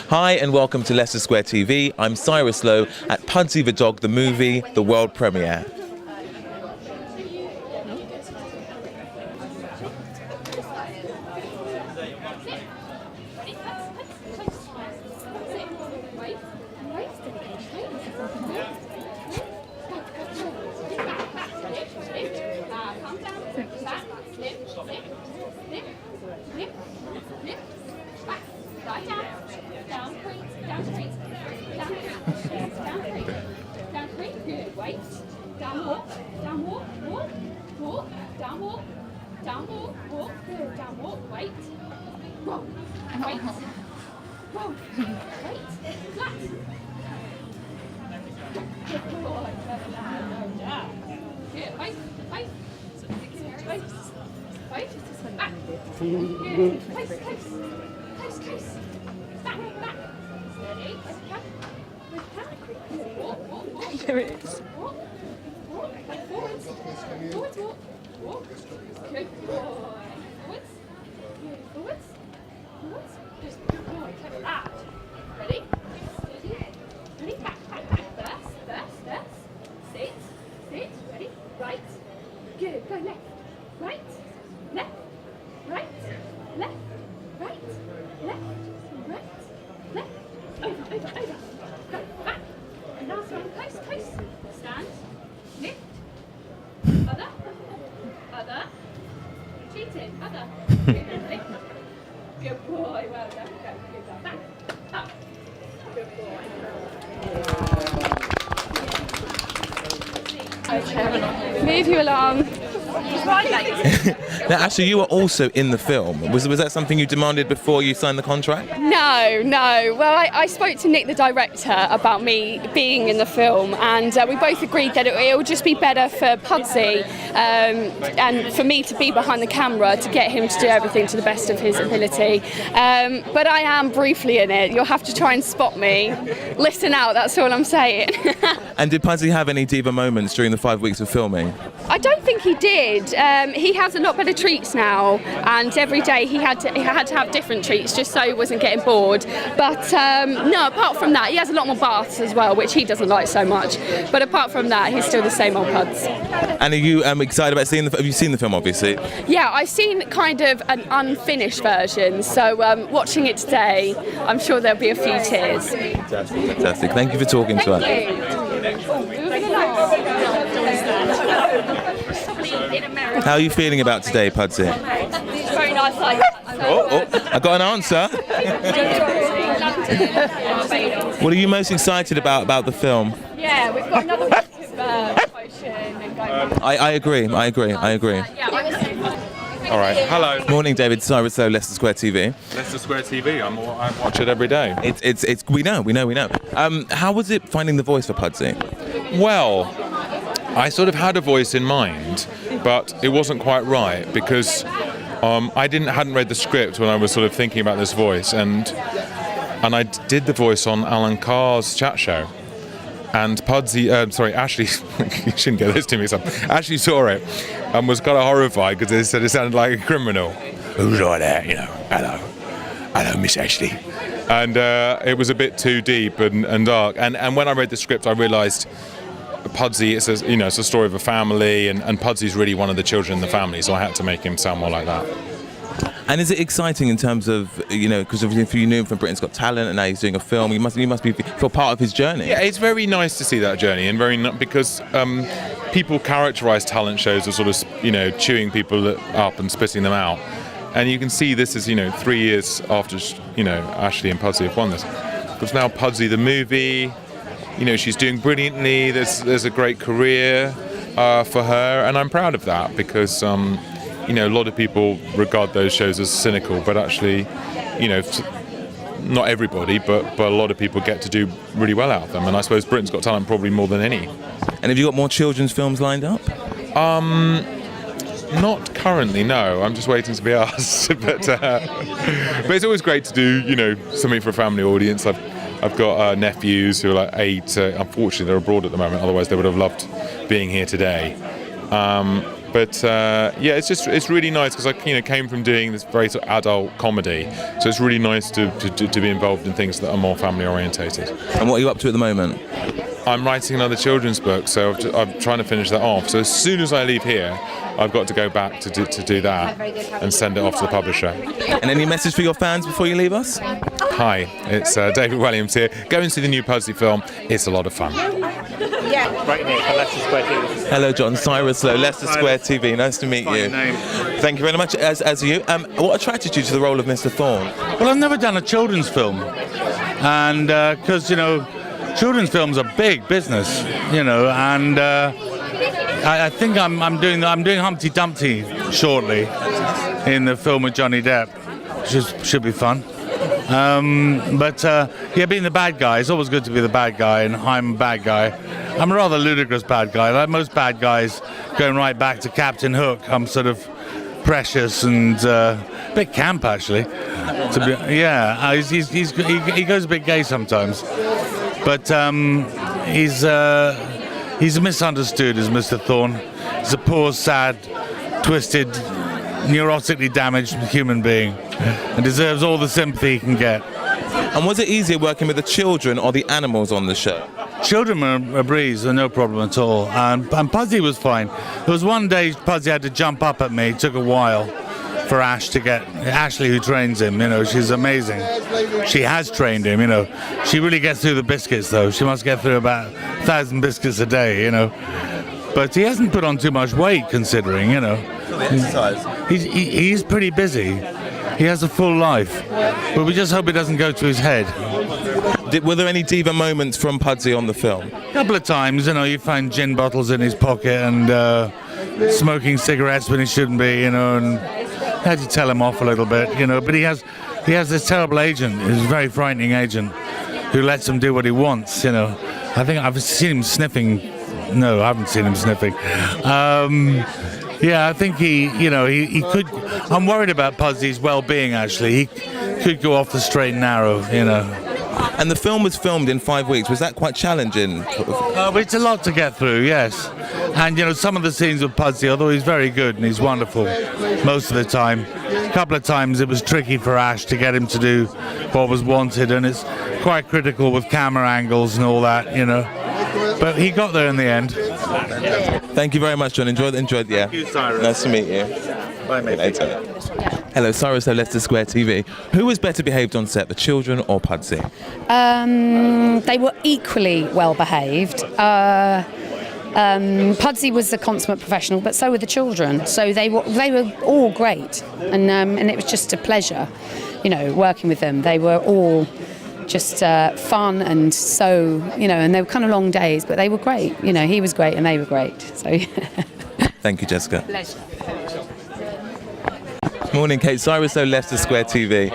Hi and welcome to Leicester Square TV. I'm Cyrus Lowe at Pudsey the Dog, the movie, the world premiere. There it is. Good boy, well done. Back, up. Good boy. Okay, move you along. Now, actually, you were also in the film. Was that something you demanded before you signed the contract? No. Well, I spoke to Nick, the director, about me being in the film, and we both agreed that it would just be better for Pudsey and for me to be behind the camera to get him to do everything to the best of his ability. But I am briefly in it. You'll have to try and spot me. Listen out, that's all I'm saying. And did Pudsey have any diva moments during the 5 weeks of filming? I don't think he did. He has a lot better treats now, and every day he had to have different treats just so he wasn't getting bored. But no, apart from that, he has a lot more baths as well, which he doesn't like so much. But apart from that, he's still the same old Puds. And are you excited about seeing have you seen the film, obviously? Yeah, I've seen kind of an unfinished version, so watching it today, I'm sure there'll be a few tears. Fantastic. Thank you for talking to us. How are you feeling about today, Pudsey? It's very nice. I got an answer. What are you most excited about the film? Yeah, we've got another week of potion and going. I agree. All right. Hello. Morning, David. Cyrus Lowe, Leicester Square TV. Leicester Square TV. I watch it every day. It's we know. How was it finding the voice for Pudsey? Well, I sort of had a voice in mind, but it wasn't quite right because I hadn't read the script when I was sort of thinking about this voice, and I did the voice on Alan Carr's chat show. And Ashley, you shouldn't get this to me, son. Ashley saw it and was kind of horrified because they said it sounded like a criminal. Who's like that, hello, Miss Ashley. And it was a bit too deep and dark. And when I read the script, I realised Pudsey, it's a story of a family, and Pudsey's really one of the children in the family, so I had to make him sound more like that. And is it exciting in terms of, because if you knew him from Britain's Got Talent and now he's doing a film, you must feel part of his journey. Yeah, it's very nice to see that journey, and because people characterise talent shows as sort of, chewing people up and spitting them out. And you can see this is, 3 years after, Ashley and Pudsey have won this. Because now Pudsey the movie, she's doing brilliantly, there's a great career for her, and I'm proud of that because, a lot of people regard those shows as cynical, but actually, not everybody, but a lot of people get to do really well out of them, and I suppose Britain's Got Talent probably more than any. And have you got more children's films lined up? Not currently, no. I'm just waiting to be asked. but it's always great to do, something for a family audience. I've got nephews who are like 8. Unfortunately, they're abroad at the moment. Otherwise, they would have loved being here today. But yeah, it's really nice because I came from doing this very sort of adult comedy, so it's really nice to be involved in things that are more family orientated. And what are you up to at the moment? I'm writing another children's book, so I'm trying to finish that off. So as soon as I leave here, I've got to go back to do that and send it off to the publisher. And any message for your fans before you leave us? Hi, it's David Williams here. Go and see the new Pudsey film. It's a lot of fun. Right here for Leicester Square TV. Hello, John. Cyrus Lowe, Leicester Square TV. Nice to meet you. Name. Thank you very much. As you, what attracted you to the role of Mr. Thorne? Well, I've never done a children's film, and because children's films are big business, and I think I'm doing Humpty Dumpty shortly in the film with Johnny Depp, which should be fun. But being the bad guy, it's always good to be the bad guy, and I'm a bad guy. I'm a rather ludicrous bad guy. Like most bad guys, going right back to Captain Hook, I'm sort of precious and a bit camp actually. He goes a bit gay sometimes, but he's misunderstood as Mr. Thorne. He's a poor, sad, twisted, neurotically damaged human being and deserves all the sympathy he can get. And was it easier working with the children or the animals on the show? Children were a breeze, no problem at all. And Pudsey was fine. There was one day Pudsey had to jump up at me. It took a while for Ash to get... Ashley, who trains him, she's amazing. She has trained him, She really gets through the biscuits, though. She must get through about 1,000 biscuits a day, But he hasn't put on too much weight, considering, He's pretty busy. He has a full life. But we just hope it doesn't go to his head. Were there any diva moments from Pudsey on the film? A couple of times, you find gin bottles in his pocket and smoking cigarettes when he shouldn't be, and had to tell him off a little bit, But he has this terrible agent, he's a very frightening agent, who lets him do what he wants, I think I've seen him sniffing. No, I haven't seen him sniffing. I think he could. I'm worried about Pudsey's well-being. Actually, he could go off the straight and narrow. And the film was filmed in 5 weeks. Was that quite challenging? It's a lot to get through, yes. And some of the scenes with Pudsey, although he's very good and he's wonderful most of the time, a couple of times it was tricky for Ash to get him to do what was wanted, and it's quite critical with camera angles and all that, But he got there in the end. Thank you very much, John. Enjoy. Yeah. Thank you, Cyrus. Nice to meet you. Bye, mate. Later. Hello, Cyrus Lowe, Leicester Square TV. Who was better behaved on set, the children or Pudsey? They were equally well behaved. Pudsey was a consummate professional, but so were the children. So they were all great, and it was just a pleasure, working with them. They were all just fun and so, and they were kind of long days, but they were great. He was great and they were great. So. Thank you, Jessica. Pleasure. Morning, Kate. Cyrus Lowe, Leicester Square TV.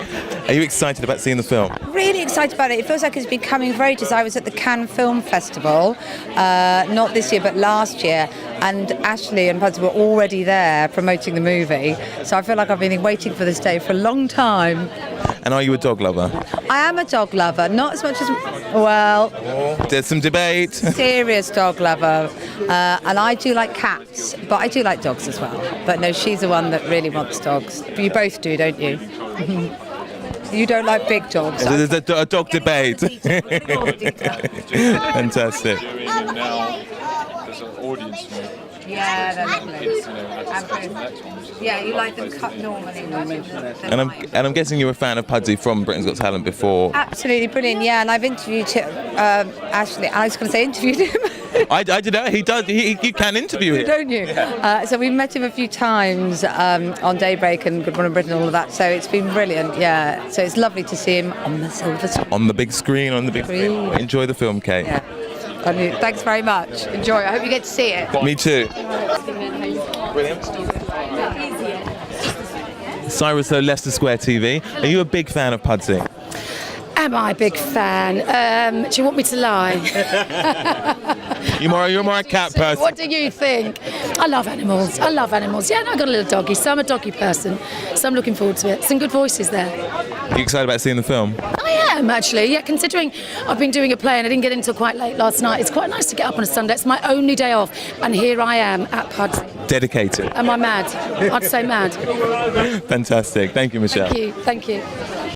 Are you excited about seeing the film? Really excited about it. It feels like it's been coming for ages. I was at the Cannes Film Festival, not this year but last year, and Ashley and Pudsey were already there promoting the movie. So I feel like I've been waiting for this day for a long time. And are you a dog lover? I am a dog lover, not as much as, well... There's some debate. Serious dog lover. And I do like cats, but I do like dogs as well. But no, she's the one that really wants dogs. You both do, don't you? You don't like big dogs. There's a dog debate. Fantastic. There's an audience. Yeah, they're lovely. Yeah, you like them cut normally. And I'm guessing you're a fan of Pudsey from Britain's Got Talent before. Absolutely brilliant. Yeah, and I've interviewed him. Actually, I was going to say interviewed him. I did know he does. You can interview him, don't you? So we've met him a few times on Daybreak and Good Morning Britain and all of that. So it's been brilliant. Yeah. So it's lovely to see him on the silver screen. On the big screen. Enjoy the film, Kate. Yeah. Thanks very much. Enjoy. I hope you get to see it. Me too. Brilliant. Cyrus Lowe, Leicester Square TV. Are you a big fan of Pudsey? Am I a big fan? Do you want me to lie? You're more a cat person. What do you think? I love animals. Yeah, and I got a little doggy, so I'm a doggy person. So I'm looking forward to it. Some good voices there. Are you excited about seeing the film? I am, actually. Yeah, considering I've been doing a play and I didn't get in until quite late last night. It's quite nice to get up on a Sunday. It's my only day off. And here I am at Pudsey. Dedicated. Am I mad? I'd say mad. Fantastic. Thank you, Michelle. Thank you.